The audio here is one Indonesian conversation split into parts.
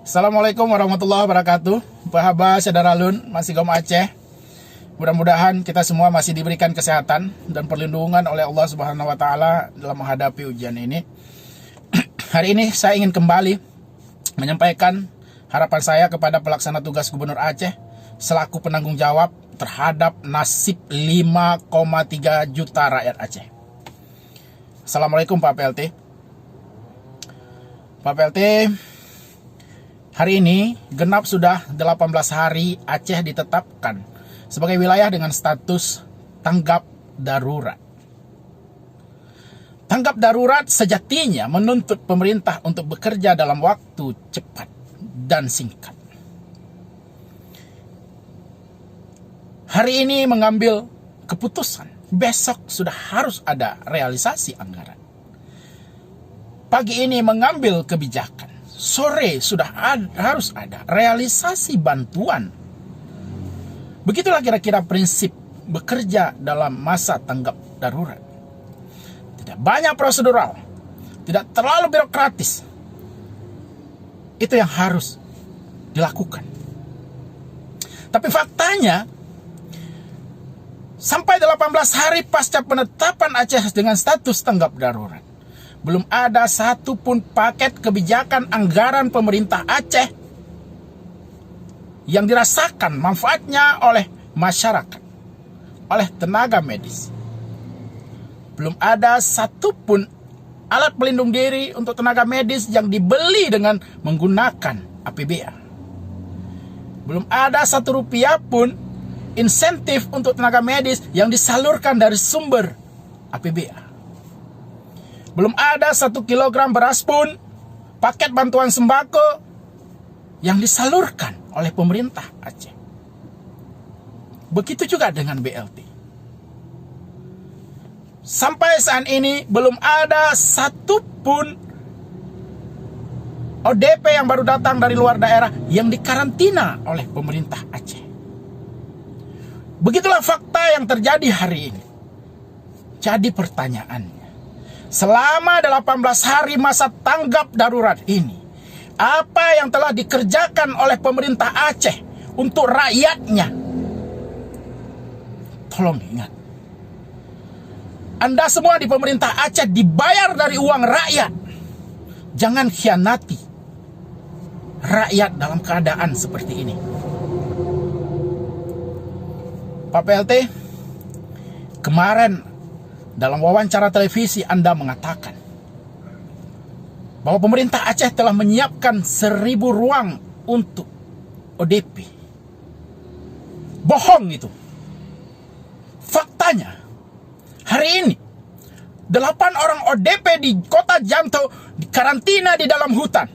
Assalamualaikum warahmatullahi wabarakatuh. Bahaba Sadaralun, masih Gom Aceh. Mudah-mudahan kita semua masih diberikan kesehatan dan perlindungan oleh Allah Subhanahu wa taala dalam menghadapi ujian ini. Hari ini saya ingin kembali menyampaikan harapan saya kepada pelaksana tugas Gubernur Aceh selaku penanggung jawab terhadap nasib 5,3 juta rakyat Aceh. Assalamualaikum Pak PLT. Pak PLT, hari ini genap sudah 18 hari Aceh ditetapkan sebagai wilayah dengan status tanggap darurat. Tanggap darurat sejatinya menuntut pemerintah untuk bekerja dalam waktu cepat dan singkat. Hari ini mengambil keputusan, besok sudah harus ada realisasi anggaran. Pagi ini mengambil kebijakan, sore sudah harus ada realisasi bantuan. Begitulah kira-kira prinsip bekerja dalam masa tanggap darurat. Tidak banyak prosedural, tidak terlalu birokratis. Itu yang harus dilakukan. Tapi faktanya, sampai 18 hari pasca penetapan Aceh dengan status tanggap darurat, belum ada satupun paket kebijakan anggaran pemerintah Aceh yang dirasakan manfaatnya oleh masyarakat, oleh tenaga medis. Belum ada satupun alat pelindung diri untuk tenaga medis yang dibeli dengan menggunakan APBA. Belum ada 1 rupiah pun insentif untuk tenaga medis yang disalurkan dari sumber APBA. Belum ada 1 kilogram beras pun paket bantuan sembako yang disalurkan oleh pemerintah Aceh. Begitu juga dengan BLT. Sampai saat ini belum ada satupun ODP yang baru datang dari luar daerah yang dikarantina oleh pemerintah Aceh. Begitulah fakta yang terjadi hari ini. Jadi pertanyaannya, selama 18 hari masa tanggap darurat ini, apa yang telah dikerjakan oleh pemerintah Aceh untuk rakyatnya? Tolong ingat, Anda semua di pemerintah Aceh dibayar dari uang rakyat. Jangan khianati rakyat dalam keadaan seperti ini. Pak PLT, kemarin dalam wawancara televisi Anda mengatakan bahwa pemerintah Aceh telah menyiapkan 1.000 ruang untuk ODP. Bohong itu. Faktanya, hari ini 8 orang ODP di kota Janto dikarantina di dalam hutan.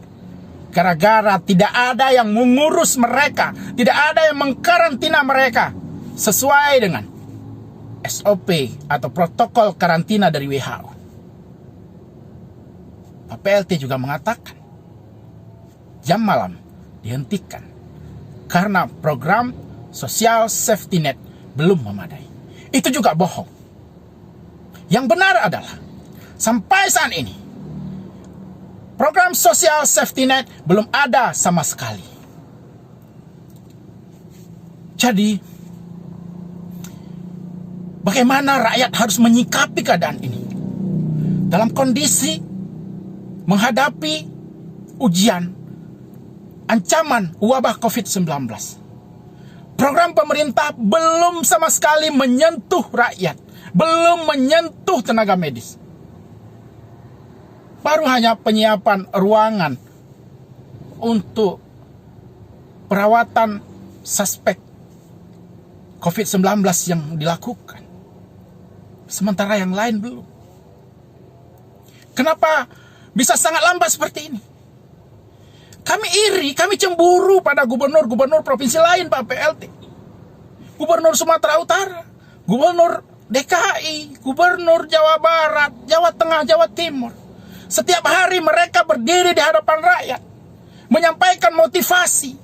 Gara-gara tidak ada yang mengurus mereka, tidak ada yang mengkarantina mereka sesuai dengan SOP atau protokol karantina dari WHO. Pak PLT juga mengatakan jam malam dihentikan karena program sosial safety net belum memadai. Itu juga bohong. Yang benar adalah sampai saat ini program sosial safety net belum ada sama sekali. Jadi bagaimana rakyat harus menyikapi keadaan ini dalam kondisi menghadapi ujian ancaman wabah COVID-19? Program pemerintah belum sama sekali menyentuh rakyat, belum menyentuh tenaga medis. Baru hanya penyiapan ruangan untuk perawatan suspek COVID-19 yang dilakukan. Sementara yang lain belum. Kenapa bisa sangat lambat seperti ini? Kami iri, kami cemburu pada gubernur-gubernur provinsi lain, Pak PLT. Gubernur Sumatera Utara, gubernur DKI, gubernur Jawa Barat, Jawa Tengah, Jawa Timur. Setiap hari mereka berdiri di hadapan rakyat, menyampaikan motivasi,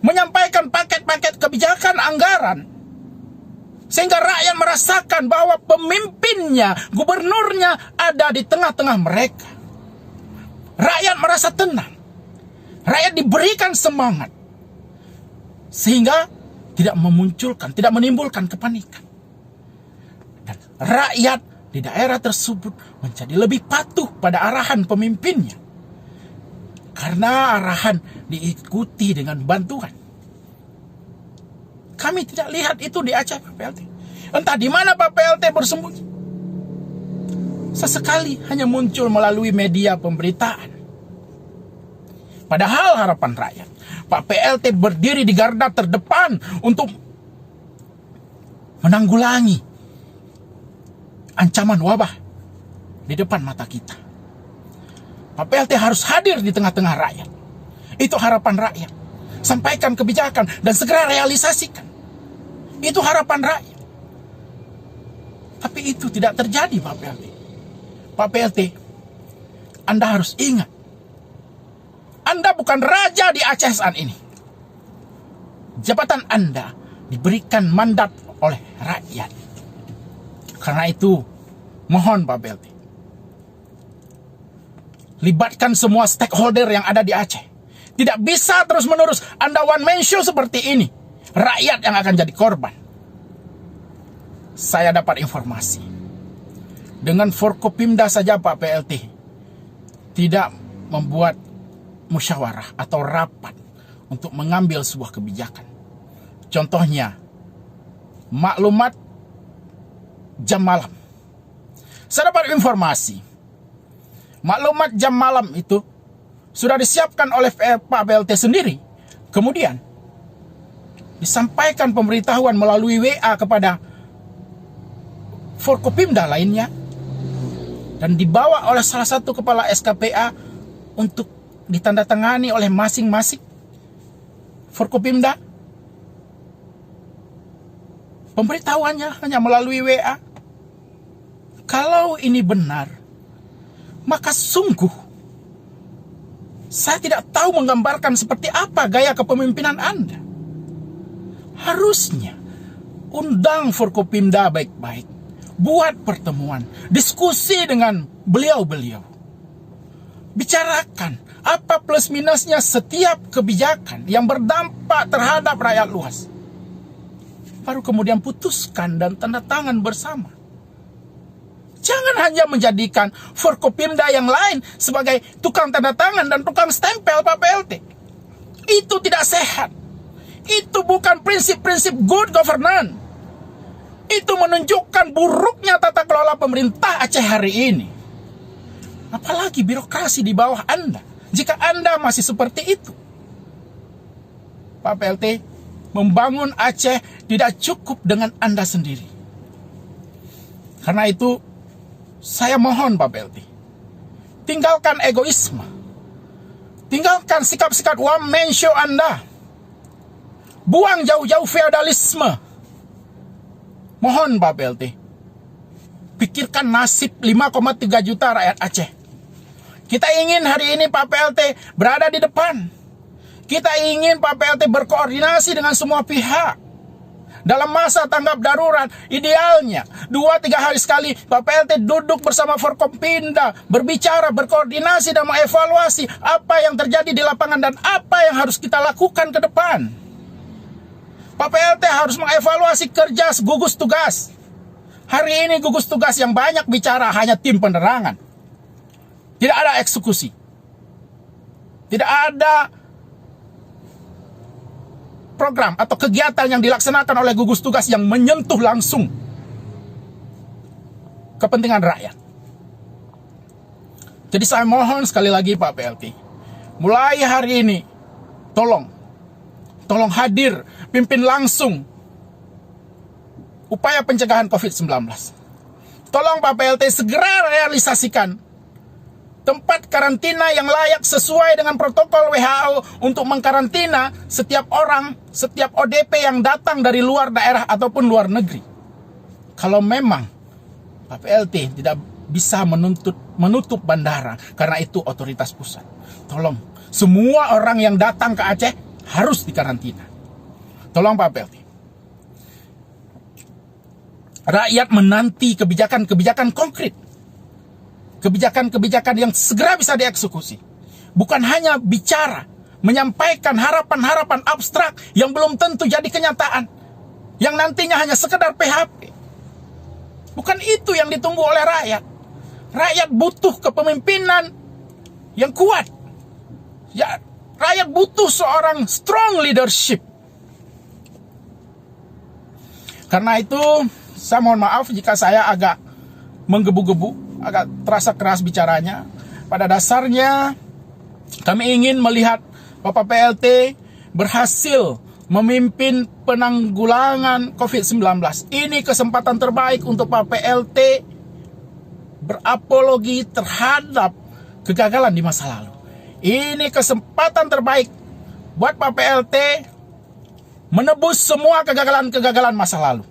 menyampaikan paket-paket kebijakan anggaran, sehingga rakyat merasakan bahwa pemimpinnya, gubernurnya ada di tengah-tengah mereka. Rakyat merasa tenang. Rakyat diberikan semangat. Sehingga tidak menimbulkan kepanikan. Dan rakyat di daerah tersebut menjadi lebih patuh pada arahan pemimpinnya. Karena arahan diikuti dengan bantuan. Kami tidak lihat itu di Aceh, Pak PLT. Entah di mana Pak PLT bersembunyi. Sesekali hanya muncul melalui media pemberitaan. Padahal harapan rakyat, Pak PLT berdiri di garda terdepan untuk menanggulangi ancaman wabah di depan mata kita. Pak PLT harus hadir di tengah-tengah rakyat. Itu harapan rakyat. Sampaikan kebijakan dan segera realisasikan. Itu harapan rakyat. Tapi itu tidak terjadi, Pak PLT. Pak PLT, Anda harus ingat, Anda bukan raja di Aceh saat ini. Jabatan Anda diberikan mandat oleh rakyat. Karena itu, mohon Pak PLT, libatkan semua stakeholder yang ada di Aceh. Tidak bisa terus-menerus Anda one man show seperti ini. Rakyat yang akan jadi korban. Saya dapat informasi. Dengan Forkopimda saja Pak PLT tidak membuat musyawarah atau rapat untuk mengambil sebuah kebijakan. Contohnya, maklumat jam malam. Saya dapat informasi, maklumat jam malam itu sudah disiapkan oleh Pak PLT sendiri. Kemudian disampaikan pemberitahuan melalui WA kepada Forkopimda lainnya. Dan dibawa oleh salah satu kepala SKPA untuk ditandatangani oleh masing-masing Forkopimda. Pemberitahuannya hanya melalui WA. Kalau ini benar, maka sungguh saya tidak tahu menggambarkan seperti apa gaya kepemimpinan Anda. Harusnya undang Forkopimda baik-baik. Buat pertemuan, diskusi dengan beliau-beliau. Bicarakan apa plus minusnya setiap kebijakan yang berdampak terhadap rakyat luas. Baru kemudian putuskan dan tanda tangan bersama. Jangan hanya menjadikan Forkopimda yang lain sebagai tukang tanda tangan dan tukang stempel Pak PLT. Itu tidak sehat. Itu bukan prinsip-prinsip good governance. Itu menunjukkan buruknya tata kelola pemerintah Aceh hari ini. Apalagi birokrasi di bawah Anda. Jika Anda masih seperti itu. Pak PLT, membangun Aceh tidak cukup dengan Anda sendiri. Karena itu, saya mohon Pak PLT, tinggalkan egoisme. Tinggalkan sikap-sikap one man show Anda. Buang jauh-jauh feodalisme. Mohon Pak PLT, pikirkan nasib 5,3 juta rakyat Aceh. Kita ingin hari ini Pak PLT berada di depan. Kita ingin Pak PLT berkoordinasi dengan semua pihak. Dalam masa tanggap darurat, idealnya 2-3 hari sekali Pak PLT duduk bersama Forkopimda, berbicara, berkoordinasi dan mengevaluasi apa yang terjadi di lapangan dan apa yang harus kita lakukan ke depan. Pak PLT harus mengevaluasi kerja gugus tugas. Hari ini gugus tugas yang banyak bicara hanya tim penerangan. Tidak ada eksekusi. Tidak ada program atau kegiatan yang dilaksanakan oleh gugus tugas yang menyentuh langsung kepentingan rakyat. Jadi saya mohon sekali lagi Pak PLT, mulai hari ini tolong hadir, pimpin langsung upaya pencegahan COVID-19. Tolong Pak PLT segera realisasikan tempat karantina yang layak sesuai dengan protokol WHO untuk mengkarantina setiap orang, setiap ODP yang datang dari luar daerah ataupun luar negeri. Kalau memang Pak PLT tidak bisa menutup bandara karena itu otoritas pusat, tolong semua orang yang datang ke Aceh harus dikarantina. Tolong Pak PLT. Rakyat menanti kebijakan-kebijakan konkret. Kebijakan-kebijakan yang segera bisa dieksekusi. Bukan hanya bicara, menyampaikan harapan-harapan abstrak yang belum tentu jadi kenyataan, yang nantinya hanya sekedar PHP. Bukan itu yang ditunggu oleh rakyat. Rakyat butuh kepemimpinan yang kuat. Ya, rakyat butuh seorang strong leadership. Karena itu, saya mohon maaf jika saya agak menggebu-gebu, agak terasa keras bicaranya. Pada dasarnya, kami ingin melihat Bapak PLT berhasil memimpin penanggulangan COVID-19. Ini kesempatan terbaik untuk Pak PLT berapologi terhadap kegagalan di masa lalu. Ini kesempatan terbaik buat Pak PLT menebus semua kegagalan-kegagalan masa lalu.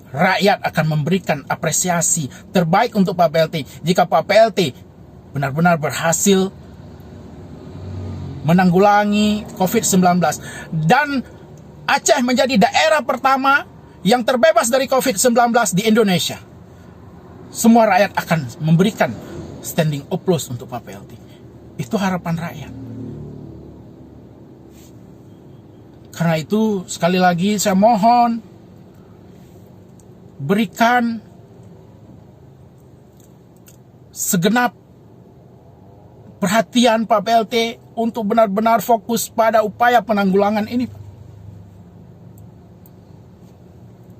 Rakyat akan memberikan apresiasi terbaik untuk Pak PLT jika Pak PLT benar-benar berhasil menanggulangi COVID-19. Dan Aceh menjadi daerah pertama yang terbebas dari COVID-19 di Indonesia. Semua rakyat akan memberikan standing applause untuk Pak PLT. Itu harapan rakyat. Karena itu sekali lagi saya mohon berikan segenap perhatian Pak PLT untuk benar-benar fokus pada upaya penanggulangan ini.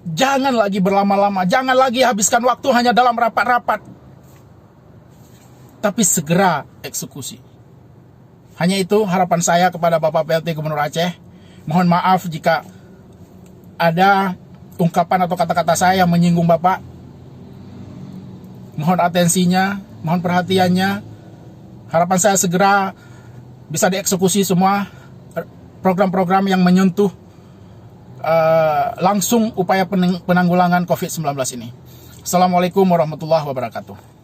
Jangan lagi berlama-lama, jangan lagi habiskan waktu hanya dalam rapat-rapat, tapi segera eksekusi. Hanya itu harapan saya kepada Bapak PLT Gubernur Aceh. Mohon maaf jika ada ungkapan atau kata-kata saya yang menyinggung Bapak. Mohon atensinya, mohon perhatiannya. Harapan saya segera bisa dieksekusi semua program-program yang menyentuh langsung upaya penanggulangan COVID-19 ini. Assalamualaikum warahmatullahi wabarakatuh.